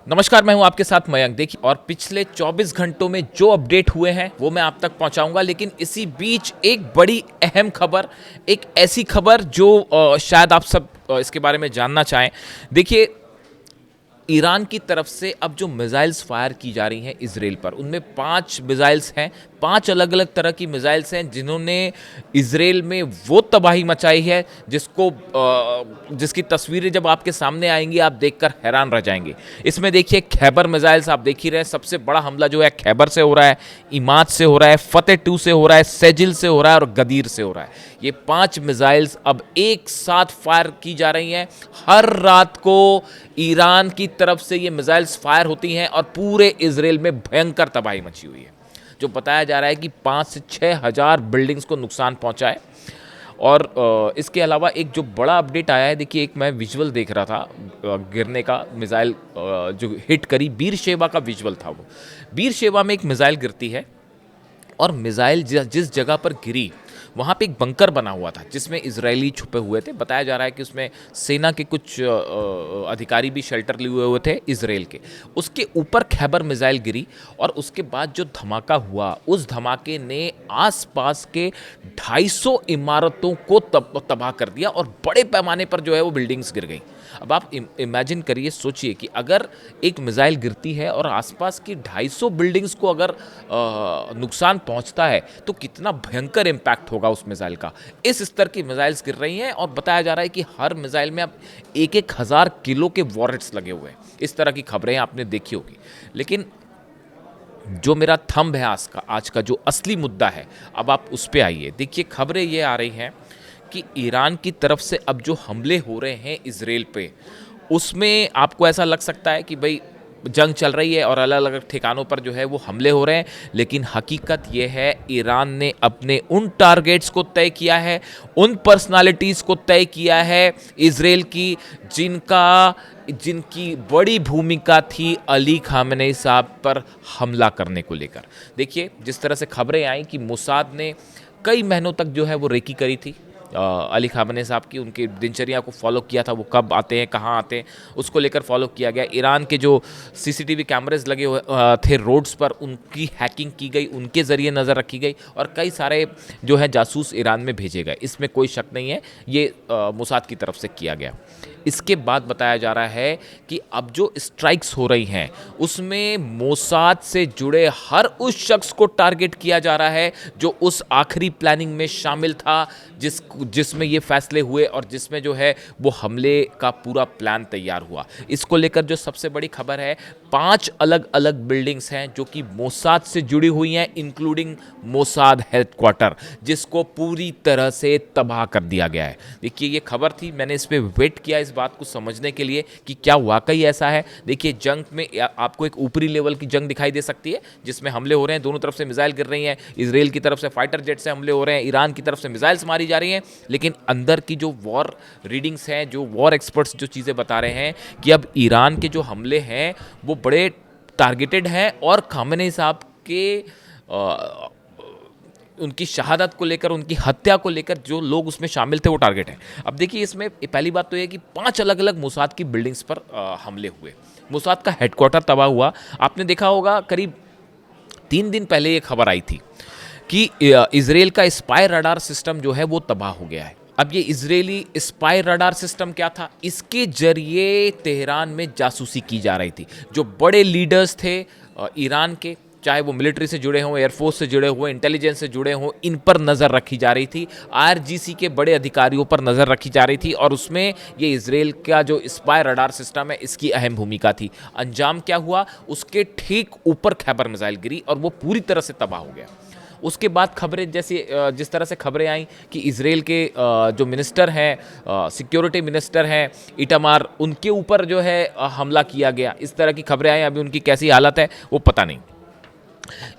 नमस्कार, मैं हूं आपके साथ मयंक। देखिए, और पिछले 24 घंटों में जो अपडेट हुए हैं वो मैं आप तक पहुंचाऊंगा, लेकिन इसी बीच एक बड़ी अहम खबर, एक ऐसी खबर जो शायद आप सब इसके बारे में जानना चाहें। देखिए, ईरान की तरफ से अब जो मिसाइल्स फायर की जा रही हैं इसराइल पर, उनमें 5 मिसाइल्स हैं। 5 अलग अलग तरह की मिसाइल्स हैं जिन्होंने इसराइल में वो तबाही मचाई है जिसकी तस्वीरें जब आपके सामने आएंगी आप देखकर हैरान रह जाएंगे। इसमें देखिए, खैबर मिसाइल्स आप देख ही रहे हैं। सबसे बड़ा हमला जो है खैबर से हो रहा है, इमाद से हो रहा है, फतेह 2 से हो रहा है, सेजिल से हो रहा है और गदीर से हो रहा है। ये 5 मिसाइल्स अब एक साथ फायर की जा रही हैं। हर रात को ईरान की तरफ से ये मिसाइल्स फायर होती हैं और पूरे इसराइल में भयंकर तबाही मची हुई है। जो बताया जा रहा है कि 5 से 6 हज़ार बिल्डिंग्स को नुकसान पहुंचा है। और इसके अलावा एक जो बड़ा अपडेट आया है, देखिए, एक मैं विजुअल देख रहा था गिरने का। मिसाइल जो हिट करी बीरशेबा का विजुअल था। वो बीरशेबा में एक मिसाइल गिरती है और मिसाइल जिस जगह पर गिरी वहाँ पे एक बंकर बना हुआ था जिसमें इजरायली छुपे हुए थे। बताया जा रहा है कि उसमें सेना के कुछ अधिकारी भी शेल्टर लिए हुए थे इसराइल के। उसके ऊपर खैबर मिसाइल गिरी और उसके बाद जो धमाका हुआ, उस धमाके ने आसपास के 250 इमारतों को तबाह कर दिया और बड़े पैमाने पर जो है वो बिल्डिंग्स गिर गई। अब आप इमेजिन करिए, सोचिए कि अगर एक मिसाइल गिरती है और आसपास की 250 बिल्डिंग्स को अगर नुकसान पहुंचता है तो कितना भयंकर इम्पैक्ट होगा उस मिसाइल का। इस स्तर की मिसाइल्स गिर रही हैं और बताया जा रहा है कि हर मिसाइल में अब 1,000 किलो के वॉरेट्स लगे हुए हैं। इस तरह की खबरें आपने देखी होगी। लेकिन जो मेरा थंब है आज का जो असली मुद्दा है, अब आप उस पर आइए। देखिए, खबरें ये आ रही हैं कि ईरान की तरफ से अब जो हमले हो रहे हैं इसराइल पे, उसमें आपको ऐसा लग सकता है कि भाई जंग चल रही है और अलग अलग ठिकानों पर जो है वो हमले हो रहे हैं। लेकिन हकीकत ये है, ईरान ने अपने उन टारगेट्स को तय किया है, उन पर्सनालिटीज़ को तय किया है इसराइल की, जिनकी बड़ी भूमिका थी अली खामेनेई साहब पर हमला करने को लेकर। देखिए, जिस तरह से खबरें आई कि मोसाद ने कई महीनों तक जो है वो रेकी करी थी अली खामेनेई साहब की, उनकी दिनचर्या को फॉलो किया था। वो कब आते हैं, कहाँ आते हैं, उसको लेकर फॉलो किया गया। ईरान के जो सीसीटीवी कैमरेज लगे हुए थे रोड्स पर, उनकी हैकिंग की गई, उनके ज़रिए नज़र रखी गई और कई सारे जो है जासूस ईरान में भेजे गए। इसमें कोई शक नहीं है, ये मोसाद की तरफ से किया गया। इसके बाद बताया जा रहा है कि अब जो स्ट्राइक्स हो रही हैं उसमें मोसाद से जुड़े हर उस शख्स को टारगेट किया जा रहा है जो उस आखिरी प्लानिंग में शामिल था, जिसमें ये फैसले हुए और जिसमें जो है वो हमले का पूरा प्लान तैयार हुआ। इसको लेकर जो सबसे बड़ी खबर है, 5 अलग अलग बिल्डिंग्स हैं जो कि मोसाद से जुड़ी हुई हैं, इंक्लूडिंग मोसाद हेडक्वार्टर, जिसको पूरी तरह से तबाह कर दिया गया है। देखिए, ये खबर थी, मैंने इस पर वेट किया इस बात को समझने के लिए कि क्या वाकई ऐसा है। देखिए, जंग में आपको एक ऊपरी लेवल की जंग दिखाई दे सकती है जिसमें हमले हो रहे हैं, दोनों तरफ से मिसाइल गिर रही हैं, इसराइल की तरफ से फाइटर जेट से हमले हो रहे हैं, ईरान की तरफ से मिसाइल्स मारी जा रही हैं। लेकिन अंदर की जो वॉर रीडिंग्स हैं, जो वॉर एक्सपर्ट्स जो चीज़ें बता रहे हैं कि अब ईरान के जो हमले हैं वो बड़े टारगेटेड हैं और खामेनेई साहब के उनकी शहादत को लेकर, उनकी हत्या को लेकर जो लोग उसमें शामिल थे वो टारगेट हैं। अब देखिए, इसमें पहली बात तो ये कि 5 अलग अलग मोसाद की बिल्डिंग्स पर हमले हुए। मोसाद का हेडक्वार्टर तबाह हुआ। आपने देखा होगा, करीब 3 दिन पहले ये खबर आई थी कि इसराइल का स्पाई रडार सिस्टम जो है वो तबाह हो गया है। अब ये इजरायली स्पाई रडार सिस्टम क्या था? इसके जरिए तेहरान में जासूसी की जा रही थी। जो बड़े लीडर्स थे ईरान के, चाहे वो मिलिट्री से जुड़े हों, एयरफोर्स से जुड़े हुए, इंटेलिजेंस से जुड़े हों, इन पर नज़र रखी जा रही थी। आईआरजीसी के बड़े अधिकारियों पर नज़र रखी जा रही थी और उसमें ये इसराइल का जो स्पाई रडार सिस्टम है इसकी अहम भूमिका थी। अंजाम क्या हुआ? उसके ठीक ऊपर खैबर मिसाइल गिरी और वो पूरी तरह से तबाह हो गया। उसके बाद खबरें जिस तरह से खबरें आई कि इसराइल के जो मिनिस्टर हैं, सिक्योरिटी मिनिस्टर हैं इटामार, उनके ऊपर जो है हमला किया गया, इस तरह की खबरें आई। अभी उनकी कैसी हालत है वो पता नहीं।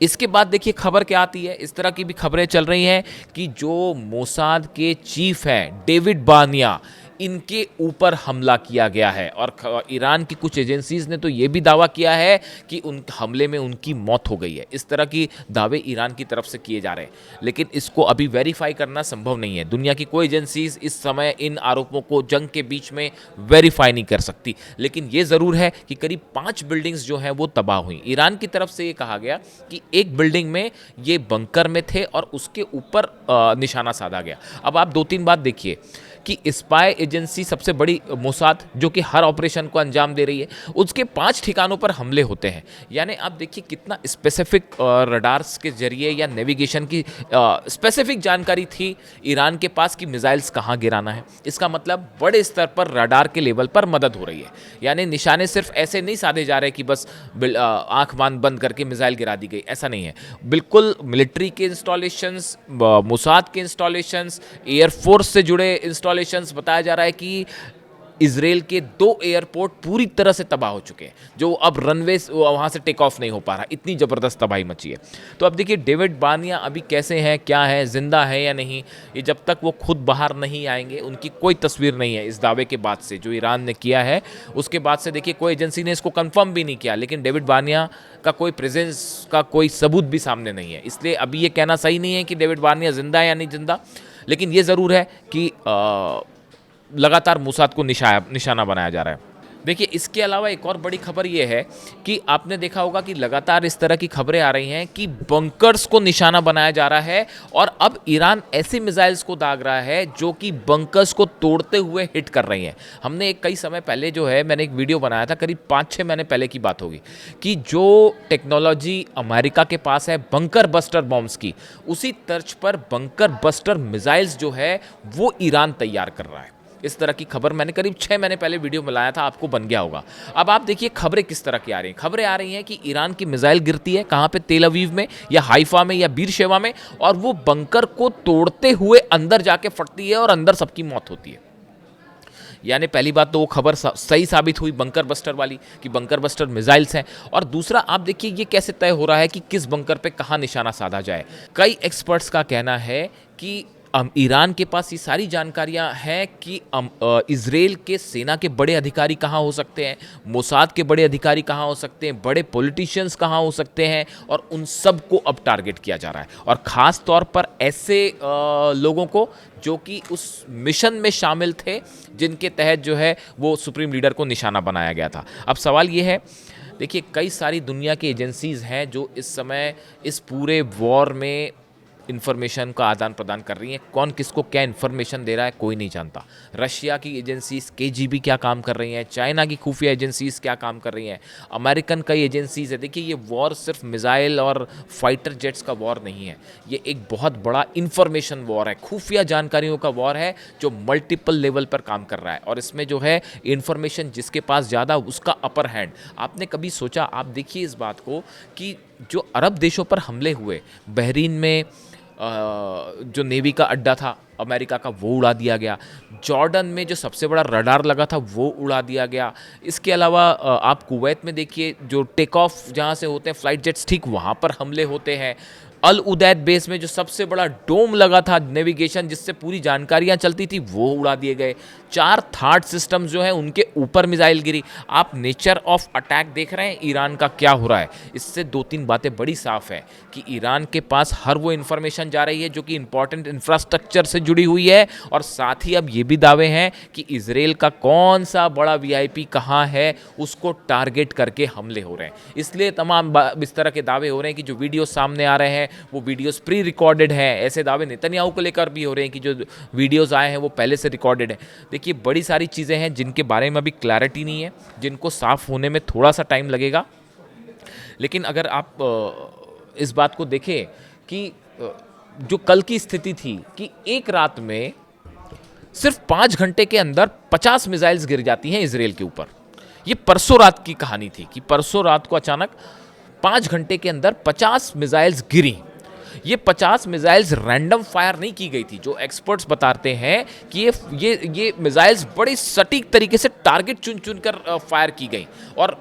इसके बाद देखिए खबर क्या आती है, इस तरह की भी खबरें चल रही हैं कि जो मोसाद के चीफ हैं डेविड बानिया, इनके ऊपर हमला किया गया है। और ईरान की कुछ एजेंसीज ने तो ये भी दावा किया है कि उन हमले में उनकी मौत हो गई है। इस तरह की दावे ईरान की तरफ से किए जा रहे हैं, लेकिन इसको अभी वेरीफाई करना संभव नहीं है। दुनिया की कोई एजेंसीज इस समय इन आरोपों को जंग के बीच में वेरीफाई नहीं कर सकती, लेकिन ये ज़रूर है कि करीब 5 बिल्डिंग्स जो हैं वो तबाह हुई। ईरान की तरफ से ये कहा गया कि एक बिल्डिंग में ये बंकर में थे और उसके ऊपर निशाना साधा गया। अब आप 2-3 बात देखिए कि स्पाई एजेंसी सबसे बड़ी मोसाद, जो कि हर ऑपरेशन को अंजाम दे रही है, उसके 5 ठिकानों पर हमले होते हैं। यानी आप देखिए कितना स्पेसिफिक रडार्स के जरिए या नेविगेशन की स्पेसिफिक जानकारी थी ईरान के पास कि मिसाइल्स कहाँ गिराना है। इसका मतलब बड़े स्तर पर रडार के लेवल पर मदद हो रही है। यानी निशाने सिर्फ ऐसे नहीं साधे जा रहे कि बस आंख बंद करके मिसाइल गिरा दी गई, ऐसा नहीं है। बिल्कुल मिलिट्री के इंस्टॉलेशंस, मोसाद के इंस्टॉलेशंस, एयरफोर्स से जुड़े इंस्टॉलेशंस, बताया जा रहा है कि इजराइल के 2 एयरपोर्ट पूरी तरह से तबाह हो चुके हैं, जो अब रनवे वहाँ से टेक ऑफ नहीं हो पा रहा, इतनी ज़बरदस्त तबाही मची है। तो अब देखिए डेविड बानिया अभी कैसे हैं, क्या है, जिंदा है या नहीं, ये जब तक वो खुद बाहर नहीं आएंगे उनकी कोई तस्वीर नहीं है। इस दावे के बाद से जो ईरान ने किया है उसके बाद से देखिए कोई एजेंसी ने इसको कंफर्म भी नहीं किया, लेकिन डेविड बानिया का कोई प्रेजेंस का कोई सबूत भी सामने नहीं है। इसलिए अभी ये कहना सही नहीं है कि डेविड बानिया जिंदा है या नहीं जिंदा, लेकिन ये ज़रूर है कि लगातार मोसाद को निशाना बनाया जा रहा है। देखिए इसके अलावा एक और बड़ी खबर ये है कि आपने देखा होगा कि लगातार इस तरह की खबरें आ रही हैं कि बंकर्स को निशाना बनाया जा रहा है, और अब ईरान ऐसी मिसाइल्स को दाग रहा है जो कि बंकर्स को तोड़ते हुए हिट कर रही हैं। हमने कई समय पहले जो है मैंने एक वीडियो बनाया था, करीब 5-6 महीने पहले की बात होगी, कि जो टेक्नोलॉजी अमेरिका के पास है बंकर बस्टर बॉम्ब्स की, उसी तर्ज पर बंकर बस्टर मिसाइल्स जो है वो ईरान तैयार कर रहा है। इस तरह की खबर मैंने करीब 6 महीने पहले वीडियो में लाया था, आपको बन गया होगा। अब आप देखिए खबरें किस तरह की आ रही हैं। खबरें आ रही हैं कि ईरान की मिसाइल गिरती है कहाँ पे, तेल अवीव में या हाइफा में या बीरशेवा में, और वो बंकर को तोड़ते हुए अंदर जाके फटती है और अंदर सबकी मौत होती है। यानी पहली बात तो वो खबर सही साबित हुई बंकर बस्टर वाली, कि बंकर बस्टर मिसाइल्स हैं। और दूसरा आप देखिए ये कैसे तय हो रहा है कि किस बंकर पे कहाँ निशाना साधा जाए। कई एक्सपर्ट्स का कहना है कि ईरान के पास ये सारी जानकारियां हैं कि इजराइल के सेना के बड़े अधिकारी कहाँ हो सकते हैं, मोसाद के बड़े अधिकारी कहाँ हो सकते हैं, बड़े पॉलिटिशियंस कहाँ हो सकते हैं, और उन सब को अब टारगेट किया जा रहा है। और ख़ास तौर पर ऐसे लोगों को जो कि उस मिशन में शामिल थे जिनके तहत जो है वो सुप्रीम लीडर को निशाना बनाया गया था। अब सवाल ये है, देखिए कई सारी दुनिया की एजेंसीज़ हैं जो इस समय इस पूरे वॉर में इन्फॉर्मेशन का आदान प्रदान कर रही हैं। कौन किसको क्या इन्फॉर्मेशन दे रहा है कोई नहीं जानता। रशिया की एजेंसीज केजीबी क्या काम कर रही हैं, चाइना की खुफिया एजेंसीज क्या काम कर रही हैं, अमेरिकन कई एजेंसीज है। देखिए ये वॉर सिर्फ मिसाइल और फाइटर जेट्स का वॉर नहीं है, ये एक बहुत बड़ा इन्फॉर्मेशन वॉर है, खुफिया जानकारियों का वॉर है जो मल्टीपल लेवल पर काम कर रहा है। और इसमें जो है इन्फॉर्मेशन जिसके पास ज़्यादा उसका अपर हैंड। आपने कभी सोचा, आप देखिए इस बात को, कि जो अरब देशों पर हमले हुए, बहरीन में जो नेवी का अड्डा था अमेरिका का वो उड़ा दिया गया, जॉर्डन में जो सबसे बड़ा रडार लगा था वो उड़ा दिया गया। इसके अलावा आप कुवैत में देखिए जो टेक ऑफ जहाँ से होते हैं फ्लाइट जेट्स, ठीक वहाँ पर हमले होते हैं। अल उदैद बेस में जो सबसे बड़ा डोम लगा था नेविगेशन जिससे पूरी जानकारियां चलती थी वो उड़ा दिए गए। 4 थार्ड सिस्टम्स जो हैं उनके ऊपर मिसाइल गिरी। आप नेचर ऑफ अटैक देख रहे हैं ईरान का क्या हो रहा है। इससे 2-3 बातें बड़ी साफ है कि ईरान के पास हर वो इन्फॉर्मेशन जा रही है जो कि इंपॉर्टेंट इंफ्रास्ट्रक्चर से जुड़ी हुई है, और साथ ही अब ये भी दावे हैं कि इजराइल का कौन सा बड़ा वीआईपी कहाँ है उसको टारगेट करके हमले हो रहे हैं। इसलिए तमाम इस तरह के दावे हो रहे हैं कि जो वीडियो सामने आ रहे हैं वो वीडियोस प्री रिकॉर्डेड हैं। ऐसे दावे नेतन्याहू को लेकर भी हो रहे हैं कि जो वीडियोस आए हैं वो पहले से रिकॉर्डेड हैं। देखिए बड़ी सारी चीज़ें हैं जिनके बारे में अभी क्लैरिटी नहीं है, जिनको साफ होने में थोड़ा सा टाइम लगेगा। लेकिन अगर आप इस बात को देखें कि जो कल की स्थिति थी कि एक रात में सिर्फ 5 घंटे के अंदर 50 मिसाइल्स गिर जाती हैं इजराइल के ऊपर। ये परसों रात की कहानी थी कि परसों रात को अचानक 5 घंटे के अंदर 50 मिसाइल्स गिरी। ये 50 मिसाइल्स रैंडम फायर नहीं की गई थी। जो एक्सपर्ट्स बताते हैं कि ये मिसाइल्स बड़ी सटीक तरीके से टारगेट चुन चुन कर फायर की गई, और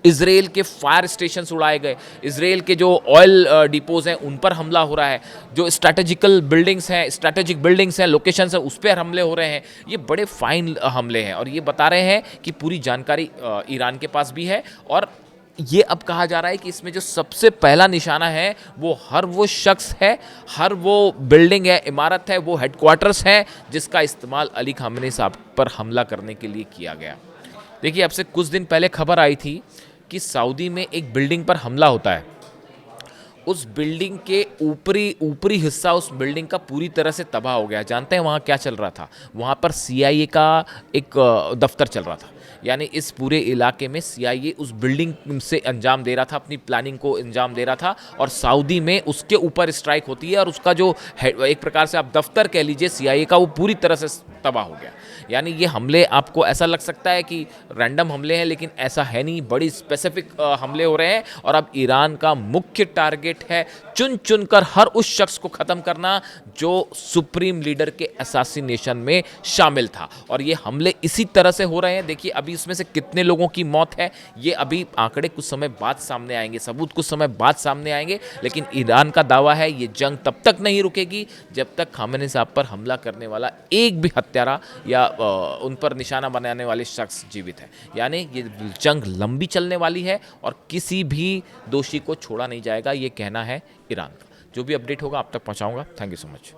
इसराइल के फायर स्टेशंस उड़ाए गए, इसराइल के जो ऑयल डिपोज हैं उन पर हमला हो रहा है, जो स्ट्रैटेजिक बिल्डिंग्स हैं, लोकेशंस हैं, उस पर हमले हो रहे हैं। ये बड़े फाइन हमले हैं और ये बता रहे हैं कि पूरी जानकारी ईरान के पास भी है। और ये अब कहा जा रहा है कि इसमें जो सबसे पहला निशाना है वो हर वो शख्स है, हर वो बिल्डिंग है, इमारत है, वो हेडक्वार्टर्स है जिसका इस्तेमाल अली खामेनी साहब पर हमला करने के लिए किया गया। देखिए, अब से कुछ दिन पहले खबर आई थी कि सऊदी में एक बिल्डिंग पर हमला होता है। उस बिल्डिंग के ऊपरी ऊपरी हिस्सा उस बिल्डिंग का पूरी तरह से तबाह हो गया। जानते हैं वहाँ क्या चल रहा था? वहाँ पर CIA का एक दफ्तर चल रहा था। यानी इस पूरे इलाके में CIA उस बिल्डिंग से अंजाम दे रहा था, अपनी प्लानिंग को अंजाम दे रहा था, और सऊदी में उसके ऊपर स्ट्राइक होती है और उसका जो एक प्रकार से आप दफ्तर कह लीजिए CIA का, वो पूरी तरह से तबाह हो गया। यानी ये हमले आपको ऐसा लग सकता है कि रैंडम हमले हैं, लेकिन ऐसा है नहीं, बड़ी स्पेसिफिक हमले हो रहे हैं। और अब ईरान का मुख्य टारगेट है चुन चुन कर हर उस शख्स को ख़त्म करना जो सुप्रीम लीडर के असैसिनेशन में शामिल था। और ये हमले इसी तरह से हो रहे हैं। देखिए, अभी इसमें से कितने लोगों की मौत है ये अभी आंकड़े कुछ समय बाद सामने आएंगे, सबूत कुछ समय बाद सामने आएंगे। लेकिन ईरान का दावा है ये जंग तब तक नहीं रुकेगी जब तक खामेनी साहब पर हमला करने वाला एक भी हत्यारा या उन पर निशाना बनाने वाले शख्स जीवित है। यानी ये जंग लंबी चलने वाली है और किसी भी दोषी को छोड़ा नहीं जाएगा, ये कहना है ईरान का। जो भी अपडेट होगा आप तक पहुंचाऊंगा। Thank you so much.